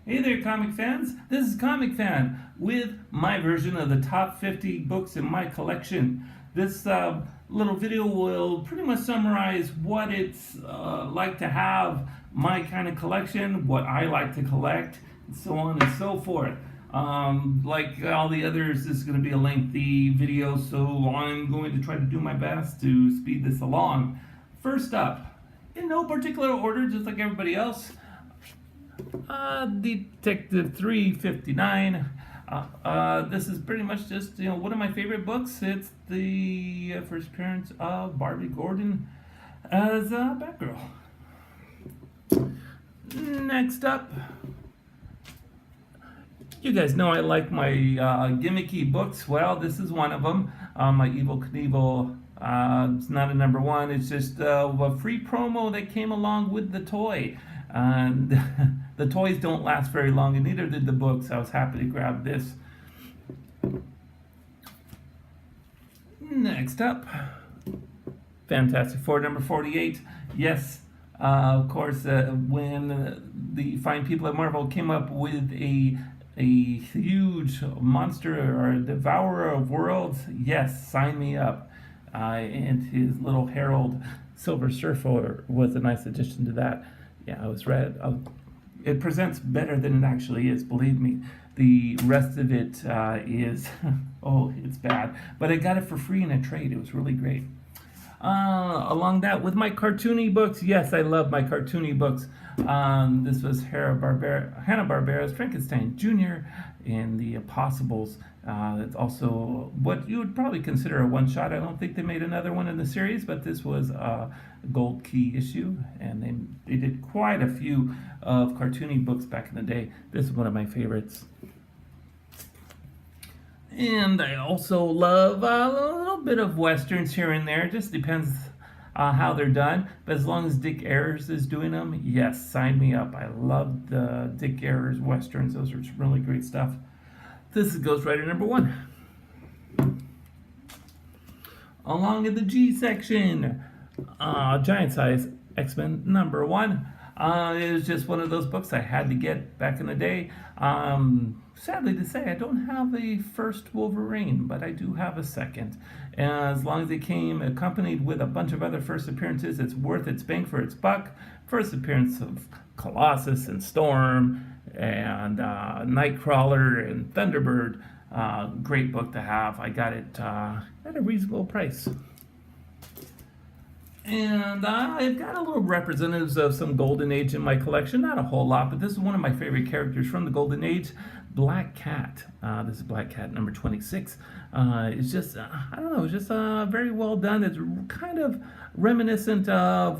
Hey there, comic fans. This is Comicfan with my version of the top 50 books in my collection. This little video will pretty much summarize what it's like to have my kind of collection, what I like to collect, and so on and so forth. Like all the others, this is going to be a lengthy video, so I'm going to try to do my best to speed this along. First up, in no particular order, just like everybody else, Detective 359. This is pretty much just one of my favorite books. It's the first appearance of Barbara Gordon as Batgirl. Next up, you guys know I like my gimmicky books. Well, this is one of them. My Evil Knievel. It's not a number one. It's just a free promo that came along with the toy. And the toys don't last very long, and neither did the books. I was happy to grab this. Next up, Fantastic Four number 48. Yes, of course, when the fine people at Marvel came up with a huge monster or a devourer of worlds, yes, sign me up. And his little Herald Silver Surfer was a nice addition to that. Yeah, I was read. It presents better than it actually is, believe me. The rest of it is, oh, it's bad. But I got it for free in a trade. It was really great. Along that, with my cartoony books, yes, I love my cartoony books. This was Hanna-Barbera's Frankenstein Jr. and the Impossibles. It's also what you would probably consider a one-shot. I don't think they made another one in the series, but this was a gold key issue, and they did quite a few of cartoony books back in the day. This is one of my favorites. And I also love a little bit of westerns here and there. It just depends how they're done. But as long as Dick Ayers is doing them, yes, sign me up. I love the Dick Ayers westerns. Those are really great stuff. This is Ghost Rider number 1. Along in the G section, Giant Size X-Men number 1. It was just one of those books I had to get back in the day. Sadly to say, I don't have a first Wolverine, but I do have a second. And as long as it came accompanied with a bunch of other first appearances, it's worth its bang for its buck. First appearance of Colossus and Storm and Nightcrawler and Thunderbird. Great book to have. I got it at a reasonable price. And I've got a little representatives of some Golden Age in my collection. Not a whole lot, but this is one of my favorite characters from the Golden Age, Black Cat. This is Black Cat number 26. It's just, I don't know, it's just very well done. It's kind of reminiscent of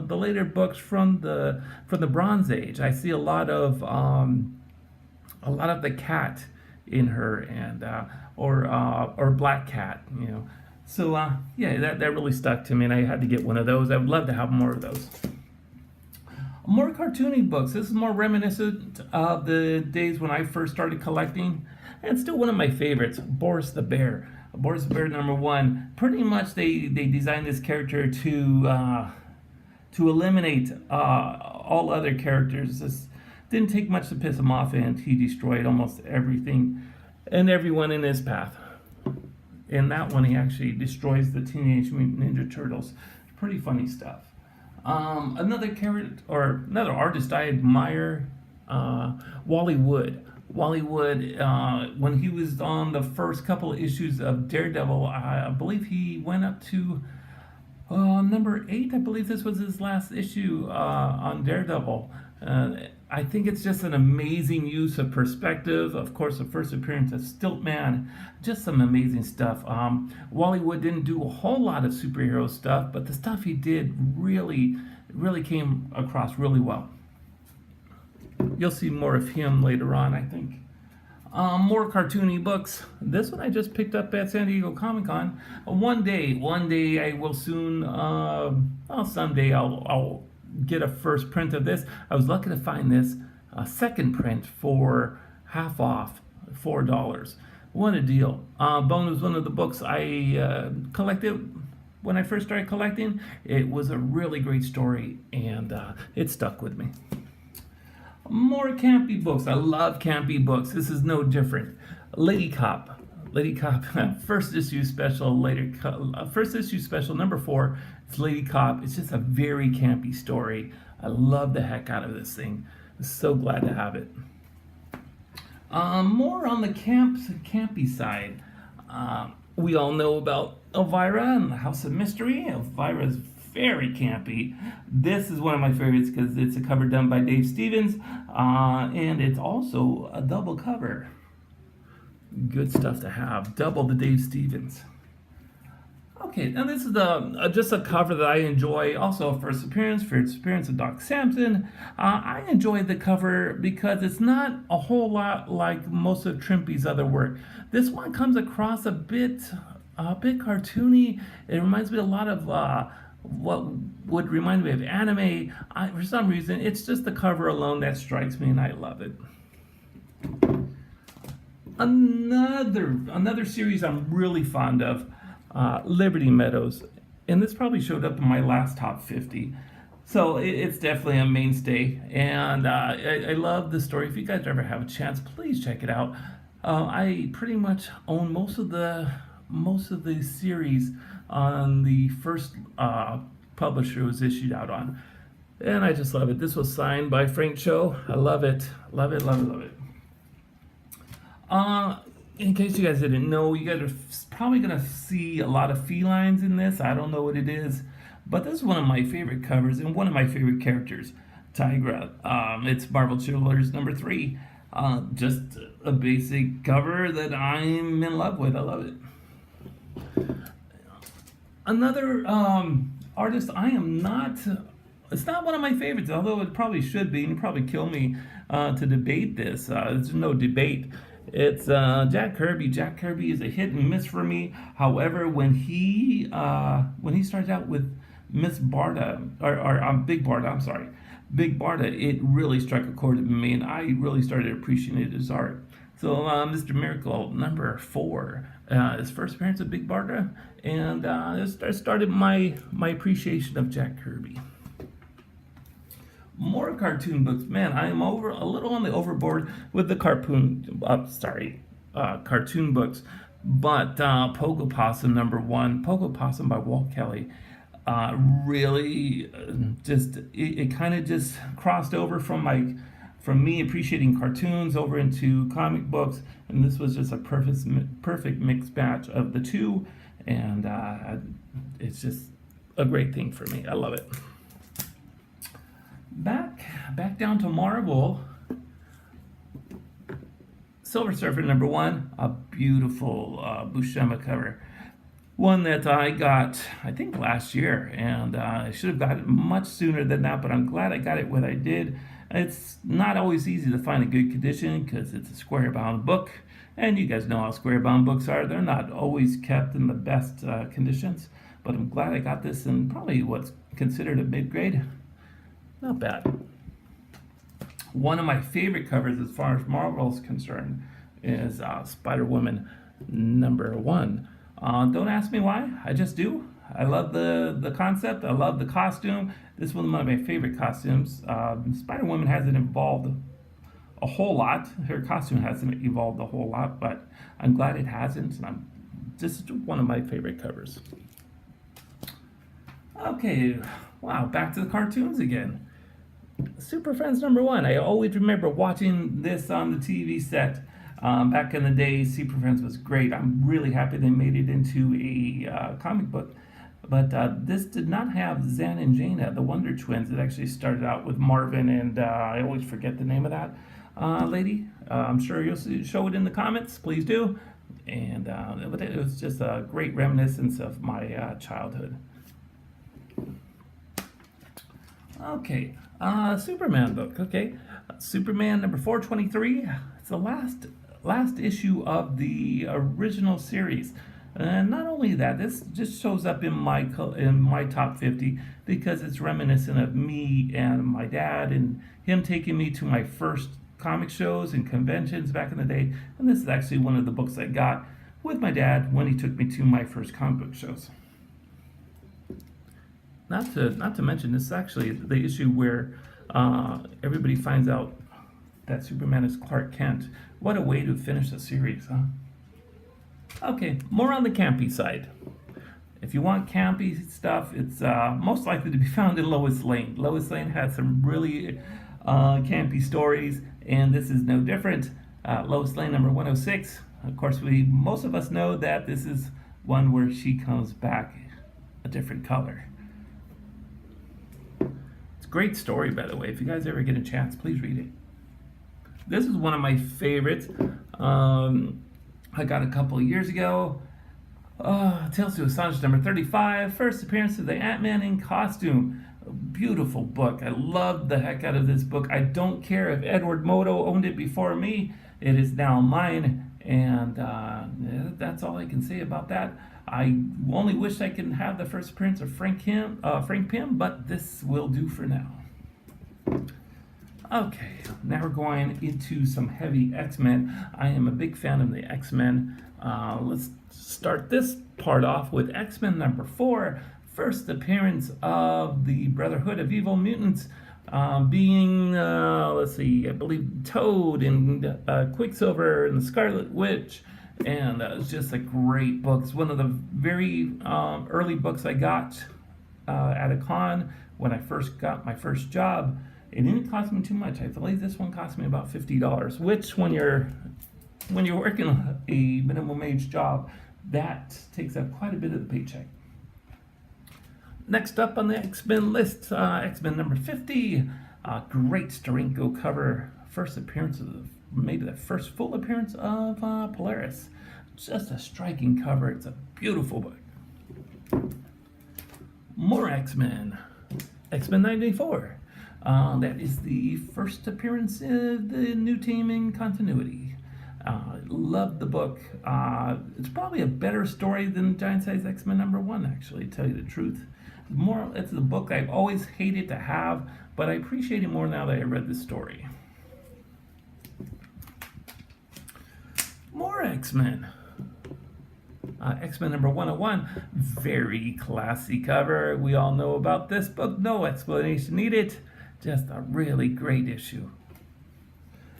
the later books from the Bronze Age. I see a lot of the cat in her, and or Black Cat, you know. So, yeah, that really stuck to me, and I had to get one of those. I would love to have more of those. More cartoony books. This is more reminiscent of the days when I first started collecting, and still one of my favorites, Boris the Bear. Boris the Bear number 1. Pretty much they designed this character to eliminate all other characters. This didn't take much to piss him off, and he destroyed almost everything and everyone in his path. In that one, he actually destroys the Teenage Mutant Ninja Turtles. Pretty funny stuff. Another artist I admire, Wally Wood. Wally Wood, when he was on the first couple of issues of Daredevil, I believe he went up to number 8. I believe this was his last issue on Daredevil. I think it's just an amazing use of perspective. Of course, the first appearance of Stiltman, just some amazing stuff. Wally Wood didn't do a whole lot of superhero stuff, but the stuff he did really came across really well. You'll see more of him later on, I think. More cartoony books. This one I just picked up at San Diego Comic-Con. One day I will soon, someday I'll get a first print of this. I was lucky to find this second print for half off, $4. What a deal. Bone was one of the books I collected when I first started collecting. It was a really great story, and it stuck with me. More campy books. I love campy books. This is no different. Lady Cop. Lady Cop, first issue special, first issue special number 4. It's Lady Cop. It's just a very campy story. I love the heck out of this thing. I'm so glad to have it. More on the campy side. We all know about Elvira and the House of Mystery. Elvira is very campy. This is one of my favorites because it's a cover done by Dave Stevens, and it's also a double cover. Good stuff to have. Double the Dave Stevens. Okay, now this is just a cover that I enjoy. Also, first appearance of Doc Samson. I enjoyed the cover because it's not a whole lot like most of Trimpe's other work. This one comes across a bit cartoony. It reminds me a lot of what would remind me of anime. For some reason, it's just the cover alone that strikes me, and I love it. Another series I'm really fond of, Liberty Meadows, and this probably showed up in my last top 50. So it's definitely a mainstay, and I love the story. If you guys ever have a chance, please check it out. I pretty much own most of the series on the first publisher it was issued out on, and I just love it. This was signed by Frank Cho. I love it, love it, love it, love it. In case you guys didn't know, you guys are probably going to see a lot of felines in this. I don't know what it is, but this is one of my favorite covers and one of my favorite characters, Tigra. It's Marvel Chillers number 3. Just a basic cover that I'm in love with. I love it. Another artist I am not... It's not one of my favorites, although it probably should be, and it'd probably kill me to debate this. There's no debate. It's Jack Kirby. Jack Kirby is a hit and miss for me. However, when he started out with Miss Barda, or Big Barda, I'm sorry, Big Barda, it really struck a chord with me, and I really started appreciating his art. So, Mr. Miracle, number 4, his first appearance of Big Barda, and it started my appreciation of Jack Kirby. More cartoon books. Man, I am a little on the overboard with the cartoon books. But Pogo Possum number 1, Pogo Possum by Walt Kelly, really it kind of just crossed over from me appreciating cartoons over into comic books, and this was just a perfect mixed match of the two, and it's just a great thing for me. I love it. Back down to Marvel. Silver Surfer number 1, a beautiful Buscema cover. One that I got, I think, last year, and I should have got it much sooner than that, but I'm glad I got it when I did. It's not always easy to find a good condition because it's a square-bound book, and you guys know how square-bound books are. They're not always kept in the best conditions, but I'm glad I got this in probably what's considered a mid-grade. Not bad. One of my favorite covers as far as Marvel's concerned is Spider-Woman number 1. Don't ask me why, I just do. I love the concept, I love the costume. This is one of my favorite costumes. Spider-Woman hasn't evolved a whole lot. Her costume hasn't evolved a whole lot, but I'm glad it hasn't. And this is one of my favorite covers. Okay, wow, back to the cartoons again. Super Friends number 1. I always remember watching this on the TV set. Back in the day, Super Friends was great. I'm really happy they made it into a comic book. But this did not have Zan and Jaina, the Wonder Twins. It actually started out with Marvin, and I always forget the name of that lady. I'm sure you'll show it in the comments. Please do. And it was just a great reminiscence of my childhood. Okay, Superman book. Okay, Superman number 423. It's the last issue of the original series, and not only that, this just shows up in my top 50 because it's reminiscent of me and my dad and him taking me to my first comic shows and conventions back in the day. And this is actually one of the books I got with my dad when he took me to my first comic book shows. Not to mention, this is actually the issue where everybody finds out that Superman is Clark Kent. What a way to finish a series, huh? Okay, more on the campy side. If you want campy stuff, it's most likely to be found in Lois Lane. Lois Lane had some really campy stories, and this is no different. Lois Lane number 106. Of course, most of us know that this is one where she comes back a different color. It's a great story, by the way. If you guys ever get a chance, please read it. This is one of my favorites. I got a couple of years ago. Tales to Astonish number 35, first appearance of the Ant-Man in costume. A beautiful book. I loved the heck out of this book. I don't care if Edward Moto owned it before me. It is now mine, and that's all I can say about that. I only wish I could have the first appearance of Frank Pym, but this will do for now. Okay, now we're going into some heavy X-Men. I am a big fan of the X-Men. Let's start this part off with X-Men number 4, first appearance of the Brotherhood of Evil Mutants, being, let's see, I believe Toad and Quicksilver and the Scarlet Witch. And it's just a great book. It's one of the very early books I got at a con when I first got my first job. It didn't cost me too much. I believe this one cost me about $50, which when you're working a minimum wage job, that takes up quite a bit of the paycheck. Next up on the X-Men list, X-Men number 50, great Steranko cover, first appearance of maybe the first full appearance of Polaris. Just a striking cover. It's a beautiful book. More X-Men. X-Men 94. That is the first appearance of the new team in continuity. Loved the book. It's probably a better story than Giant Size X-Men number 1, actually, to tell you the truth. It's a book I've always hated to have, but I appreciate it more now that I read the story. More X-Men. X-Men number 101, very classy cover. We all know about this book, no explanation needed. Just a really great issue.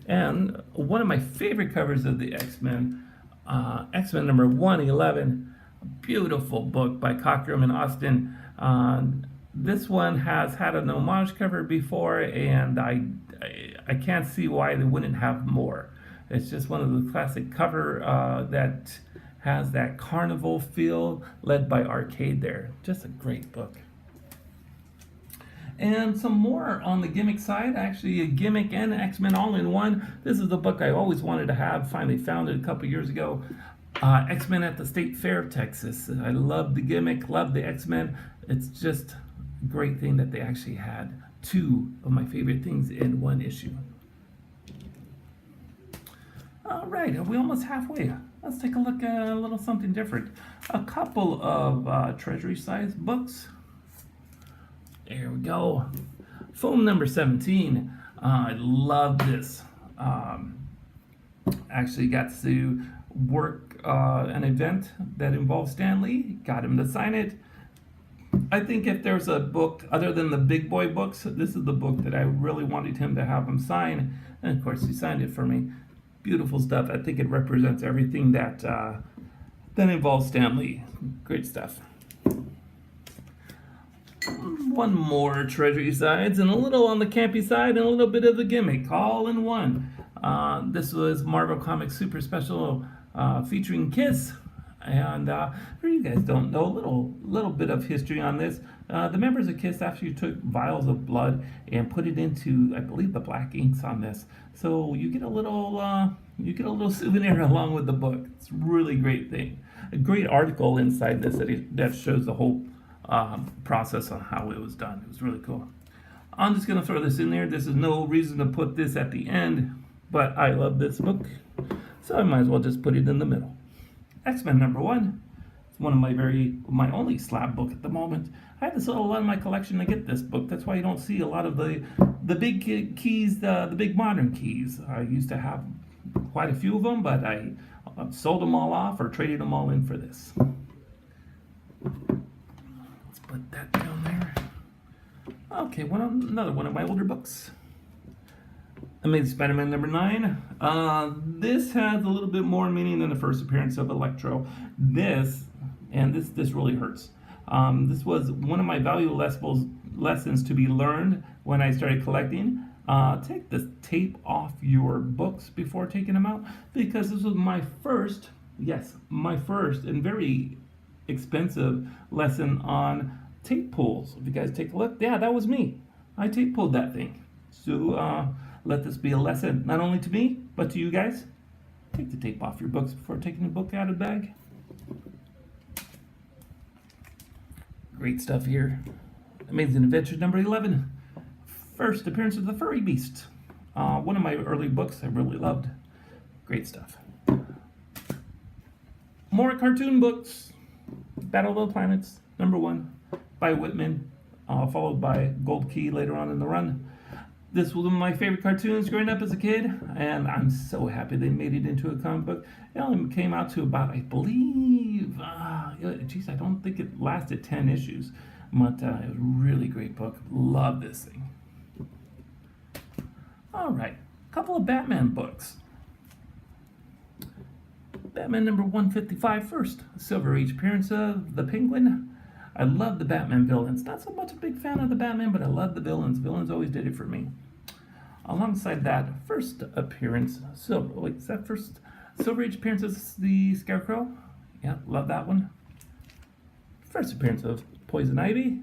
And one of my favorite covers of the X-Men, X-Men number 111, a beautiful book by Cockrum and Austin. This one has had an homage cover before, and I can't see why they wouldn't have more. It's just one of the classic cover that has that carnival feel, led by Arcade there. Just a great book. And some more on the gimmick side, actually a gimmick and X-Men all in one. This is the book I always wanted to have, finally found it a couple years ago. X-Men at the State Fair of Texas. I love the gimmick, love the X-Men. It's just a great thing that they actually had 2 of my favorite things in one issue. All right, are we almost halfway? Let's take a look at a little something different. A couple of treasury-sized books. There we go. Foam number 17. I love this. Actually got to work an event that involved Stan Lee. Got him to sign it. I think if there's a book other than the big boy books, this is the book that I really wanted him to have him sign. And of course, he signed it for me. Beautiful stuff. I think it represents everything that involves Stan Lee. Great stuff. One more treasury sides and a little on the campy side and a little bit of the gimmick, all in one. This was Marvel Comics Super Special featuring Kiss. And for you guys don't know, a little bit of history on this. The members of Kiss actually took vials of blood and put it into, I believe, the black inks on this. So you get a little souvenir along with the book. It's a really great thing. A great article inside this that shows the whole process on how it was done. It was really cool. I'm just gonna throw this in there. This is no reason to put this at the end, but I love this book, so I might as well just put it in the middle. X-Men number 1. It's one of my only slab book at the moment. I had to sell a lot of my collection to get this book. That's why you don't see a lot of the big keys, the big modern keys. I used to have quite a few of them, but I sold them all off or traded them all in for this. Let's put that down there. Okay, another one of my older books. Amazing Spider-Man number 9. This has a little bit more meaning than the first appearance of Electro. This really hurts. This was one of my valuable lessons to be learned when I started collecting. Take the tape off your books before taking them out, because this was my first and very expensive lesson on tape pulls. If you guys take a look, yeah, that was me. I tape pulled that thing. So let this be a lesson, not only to me, but to you guys. Take the tape off your books before taking the book out of the bag. Great stuff here. Amazing Adventures number 11. First appearance of the Furry Beast. One of my early books I really loved. Great stuff. More cartoon books. Battle of the Planets, number 1, by Whitman, followed by Gold Key later on in the run. This was one of my favorite cartoons growing up as a kid, and I'm so happy they made it into a comic book. It only came out to about, I believe, I don't think it lasted 10 issues, but it was a really great book. Love this thing. All right, a couple of Batman books. Batman number 155 first, Silver Age appearance of the Penguin. I love the Batman villains. Not so much a big fan of the Batman, but I love the villains. Villains always did it for me. Alongside that, first appearance, Silver Age appearance of the Scarecrow. Yeah, love that one. First appearance of Poison Ivy.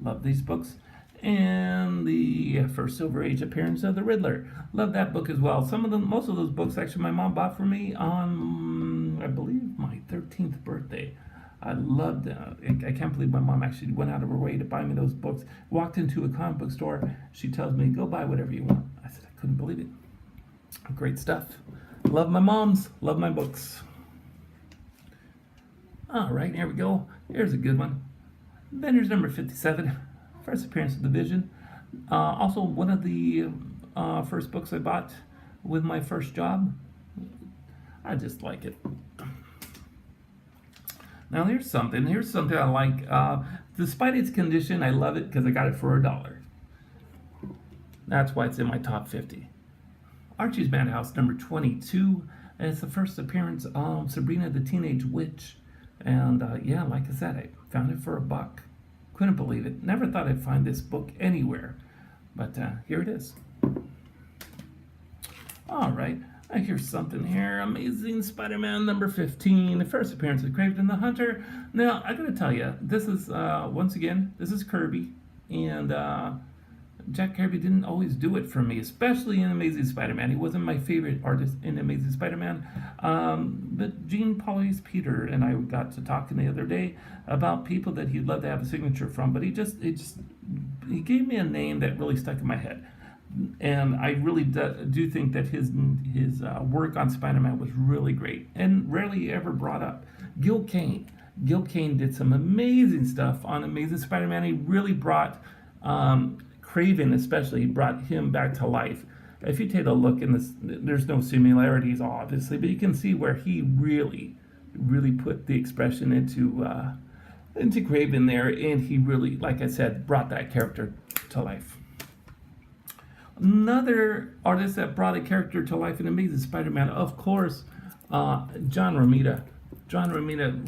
Love these books. And the first Silver Age appearance of the Riddler. Love that book as well. Most of those books actually my mom bought for me on, I believe, my 13th birthday. I loved I can't believe my mom actually went out of her way to buy me those books. Walked into a comic book store. She tells me, go buy whatever you want. I said, I couldn't believe it. Great stuff. Love my moms. Love my books. All right, here we go. Here's a good one. Avengers number 57. First appearance of the Vision. Also one of the first books I bought with my first job. I just like it. Now here's something I like. Despite its condition, I love it because I got it for $1. That's why it's in my top 50. Archie's Madhouse number 22. And it's the first appearance of Sabrina the Teenage Witch. And yeah, like I said, I found it for $1. Couldn't believe it. Never thought I'd find this book anywhere. But here it is. All right. Here's something here. Amazing Spider-Man number 15. The first appearance of Kraven the Hunter. Now, I gotta tell you, this is, once again, this is Kirby. And Jack Kirby didn't always do it for me, especially in Amazing Spider-Man. He wasn't my favorite artist in Amazing Spider-Man. But Gene Polly's Peter and I got to talking the other day about people that he'd love to have a signature from. But he gave me a name that really stuck in my head. And I really do think that his work on Spider-Man was really great and rarely ever brought up. Gil Kane. Gil Kane did some amazing stuff on Amazing Spider-Man. He really brought Kraven, especially, brought him back to life. If you take a look in this, there's no similarities, obviously, but you can see where he really put the expression into Kraven there, and he really, like I said, brought that character to life. Another artist that brought a character to life in Amazing Spider-Man, of course, John Romita. John Romita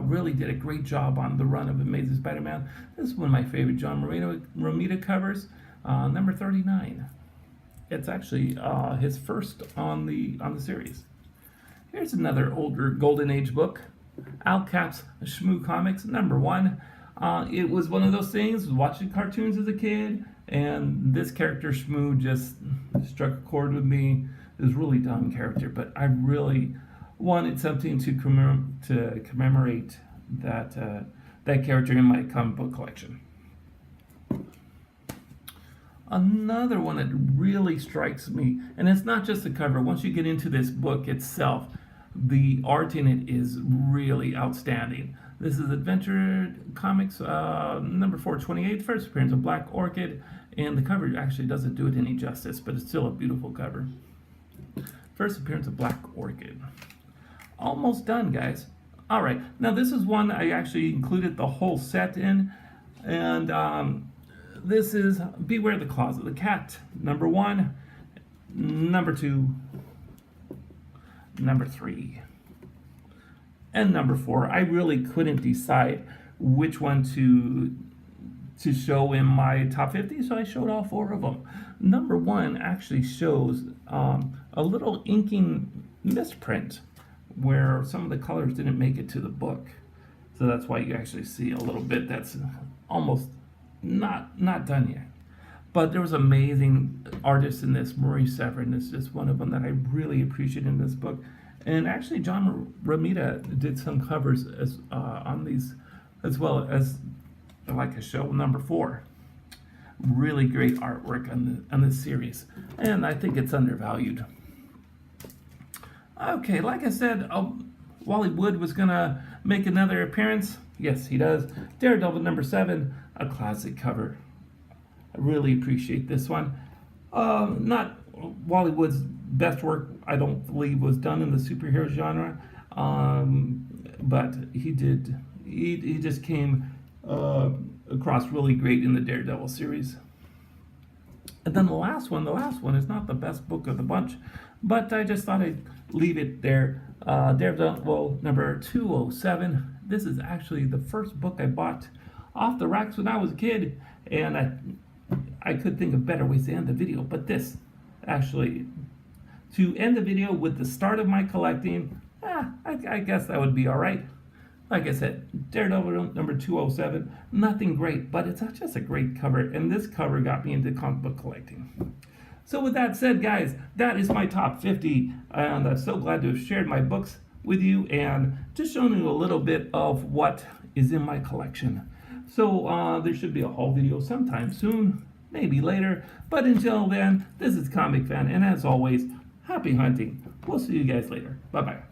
really did a great job on the run of Amazing Spider-Man. This is one of my favorite John Romita covers, number 39. It's actually his first on the series. Here's another older Golden Age book, Al Cap's Shmoo Comics, number 1. It was one of those things, watching cartoons as a kid, and this character, Shmoo, just struck a chord with me. It was a really dumb character, but I really wanted something to commemorate that character in my comic book collection. Another one that really strikes me, and it's not just the cover. Once you get into this book itself, the art in it is really outstanding. This is Adventure Comics number 428, first appearance of Black Orchid, and the cover actually doesn't do it any justice, but it's still a beautiful cover. First appearance of Black Orchid. Almost done, guys. All right, now this is one I actually included the whole set in, and this is Beware the Claws of the Cat, number 1. number 2, number 3, and number 4. I really couldn't decide which one to show in my top 50, so I showed all 4 of them. Number 1 actually shows a little inking misprint where some of the colors didn't make it to the book. So that's why you actually see a little bit that's almost not done yet. But there was amazing artists in this. Maurice Severin is just one of them that I really appreciate in this book. And actually, John Romita did some covers on these, as well as like a show number 4. Really great artwork on this series, and I think it's undervalued. Okay, like I said, Wally Wood was gonna make another appearance. Yes, he does. Daredevil number 7, a classic cover. I really appreciate this one. Not Wally Wood's best work, I don't believe, was done in the superhero genre, but he did. He just came across really great in the Daredevil series. And then the last one is not the best book of the bunch, but I just thought I'd leave it there. Daredevil number 207. This is actually the first book I bought off the racks when I was a kid, and I could think of better ways to end the video, but this actually, to end the video with the start of my collecting, I guess that would be all right. Like I said, Daredevil number 207, nothing great, but it's just a great cover, and this cover got me into comic book collecting. So with that said, guys, that is my top 50, and I'm so glad to have shared my books with you and just shown you a little bit of what is in my collection. So there should be a haul video sometime soon, maybe later, but until then, this is Comicfan, and as always, happy hunting. We'll see you guys later. Bye-bye.